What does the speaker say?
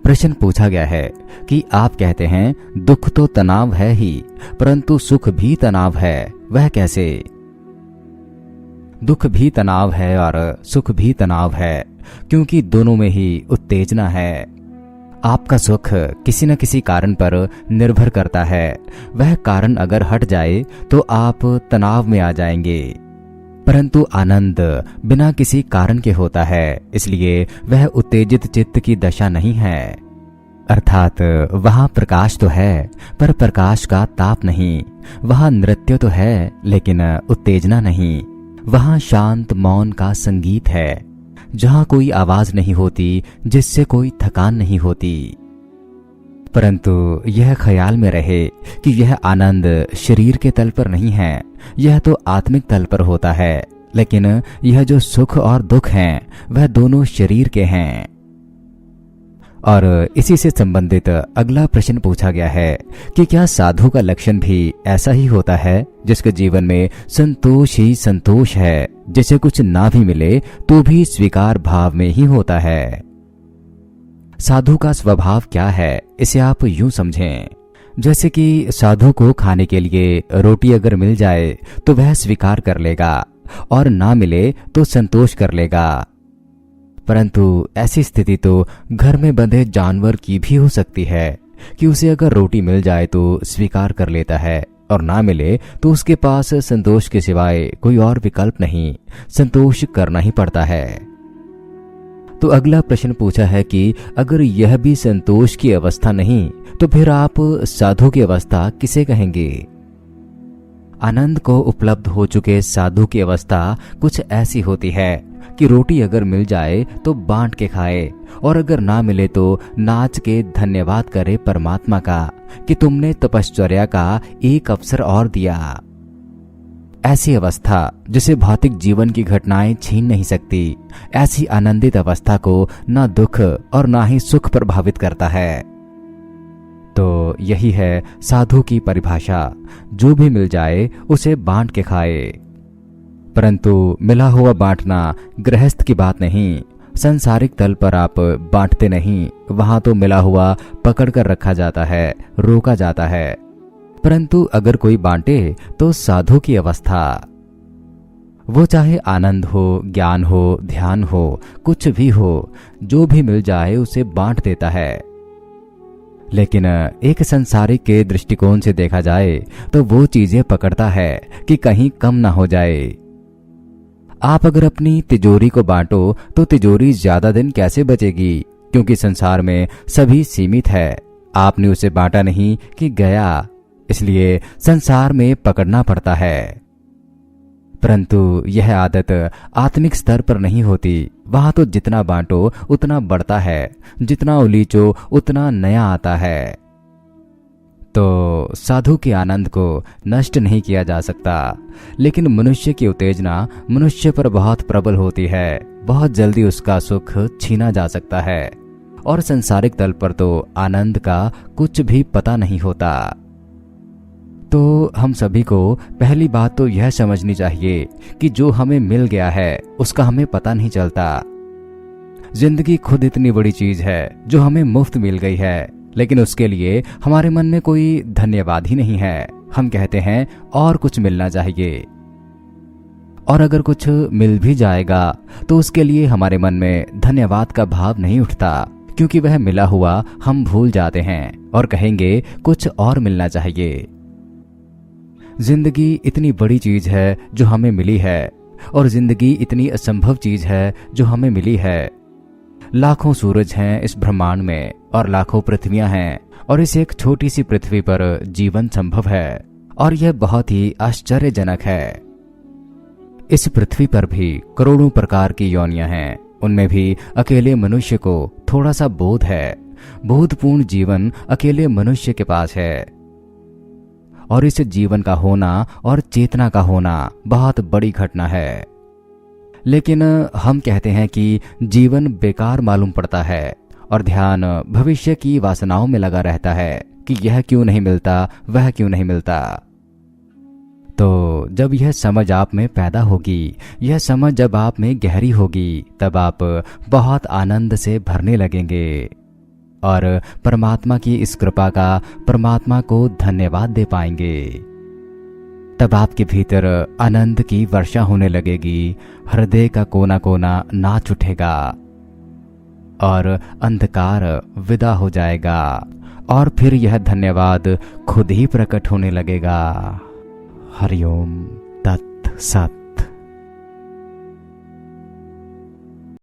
प्रश्न पूछा गया है कि आप कहते हैं दुख तो तनाव है ही, परंतु सुख भी तनाव है, वह कैसे? दुख भी तनाव है और सुख भी तनाव है, क्योंकि दोनों में ही उत्तेजना है। आपका सुख किसी न किसी कारण पर निर्भर करता है। वह कारण अगर हट जाए तो आप तनाव में आ जाएंगे, परंतु आनंद बिना किसी कारण के होता है, इसलिए वह उत्तेजित चित्त की दशा नहीं है। अर्थात वहां प्रकाश तो है पर प्रकाश का ताप नहीं, वहां नृत्य तो है लेकिन उत्तेजना नहीं, वहां शांत मौन का संगीत है, जहां कोई आवाज नहीं होती, जिससे कोई थकान नहीं होती। परंतु यह ख्याल में रहे कि यह आनंद शरीर के तल पर नहीं है, यह तो आत्मिक तल पर होता है, लेकिन यह जो सुख और दुख हैं वह दोनों शरीर के हैं। और इसी से संबंधित अगला प्रश्न पूछा गया है कि क्या साधु का लक्षण भी ऐसा ही होता है, जिसके जीवन में संतोष ही संतोष है, जिसे कुछ ना भी मिले तो भी स्वीकार भाव में ही होता है। साधु का स्वभाव क्या है, इसे आप यूं समझें, जैसे कि साधु को खाने के लिए रोटी अगर मिल जाए तो वह स्वीकार कर लेगा और ना मिले तो संतोष कर लेगा। परंतु ऐसी स्थिति तो घर में बंधे जानवर की भी हो सकती है कि उसे अगर रोटी मिल जाए तो स्वीकार कर लेता है और ना मिले तो उसके पास संतोष के सिवाय कोई और विकल्प नहीं, संतोष करना ही पड़ता है। तो अगला प्रश्न पूछा है कि अगर यह भी संतोष की अवस्था नहीं तो फिर आप साधु की अवस्था किसे कहेंगे? आनंद को उपलब्ध हो चुके साधु की अवस्था कुछ ऐसी होती है कि रोटी अगर मिल जाए तो बांट के खाए और अगर ना मिले तो नाच के धन्यवाद करे परमात्मा का कि तुमने तपश्चर्या का एक अवसर और दिया। ऐसी अवस्था जिसे भौतिक जीवन की घटनाएं छीन नहीं सकती, ऐसी आनंदित अवस्था को ना दुख और ना ही सुख प्रभावित करता है। तो यही है साधु की परिभाषा, जो भी मिल जाए उसे बांट के खाए। परंतु मिला हुआ बांटना गृहस्थ की बात नहीं, संसारिक तल पर आप बांटते नहीं, वहां तो मिला हुआ पकड़ कर रखा जाता है, रोका जाता है। परंतु अगर कोई बांटे तो साधु की अवस्था, वो चाहे आनंद हो, ज्ञान हो, ध्यान हो, कुछ भी हो, जो भी मिल जाए उसे बांट देता है। लेकिन एक संसारिक के दृष्टिकोण से देखा जाए तो वो चीजें पकड़ता है कि कहीं कम ना हो जाए। आप अगर अपनी तिजोरी को बांटो तो तिजोरी ज्यादा दिन कैसे बचेगी, क्योंकि संसार में सभी सीमित है। आपने उसे बांटा नहीं कि गया, इसलिए संसार में पकड़ना पड़ता है। परंतु यह आदत आत्मिक स्तर पर नहीं होती, वहां तो जितना बांटो उतना बढ़ता है, जितना उलीचो उतना नया आता है। तो साधु के आनंद को नष्ट नहीं किया जा सकता, लेकिन मनुष्य की उत्तेजना मनुष्य पर बहुत प्रबल होती है, बहुत जल्दी उसका सुख छीना जा सकता है, और संसारिक तल पर तो आनंद का कुछ भी पता नहीं होता। तो हम सभी को पहली बात तो यह समझनी चाहिए कि जो हमें मिल गया है उसका हमें पता नहीं चलता। जिंदगी खुद इतनी बड़ी चीज है जो हमें मुफ्त मिल गई है, लेकिन उसके लिए हमारे मन में कोई धन्यवाद ही नहीं है। हम कहते हैं और कुछ मिलना चाहिए, और अगर कुछ मिल भी जाएगा तो उसके लिए हमारे मन में धन्यवाद का भाव नहीं उठता, क्योंकि वह मिला हुआ हम भूल जाते हैं और कहेंगे कुछ और मिलना चाहिए। जिंदगी इतनी बड़ी चीज है जो हमें मिली है, और जिंदगी इतनी असंभव चीज है जो हमें मिली है। लाखों सूरज हैं इस ब्रह्मांड में और लाखों पृथ्वियां हैं, और इस एक छोटी सी पृथ्वी पर जीवन संभव है, और यह बहुत ही आश्चर्यजनक है। इस पृथ्वी पर भी करोड़ों प्रकार की योनियां हैं, उनमें भी अकेले मनुष्य को थोड़ा सा बोध है। बोधपूर्ण जीवन अकेले मनुष्य के पास है, और इस जीवन का होना और चेतना का होना बहुत बड़ी घटना है। लेकिन हम कहते हैं कि जीवन बेकार मालूम पड़ता है, और ध्यान भविष्य की वासनाओं में लगा रहता है कि यह क्यों नहीं मिलता, वह क्यों नहीं मिलता। तो जब यह समझ आप में पैदा होगी, यह समझ जब आप में गहरी होगी, तब आप बहुत आनंद से भरने लगेंगे। और परमात्मा की इस कृपा का परमात्मा को धन्यवाद दे पाएंगे। तब आपके भीतर आनंद की वर्षा होने लगेगी, हृदय का कोना कोना नाच उठेगा और अंधकार विदा हो जाएगा और फिर यह धन्यवाद खुद ही प्रकट होने लगेगा। हरिओम तत् सत।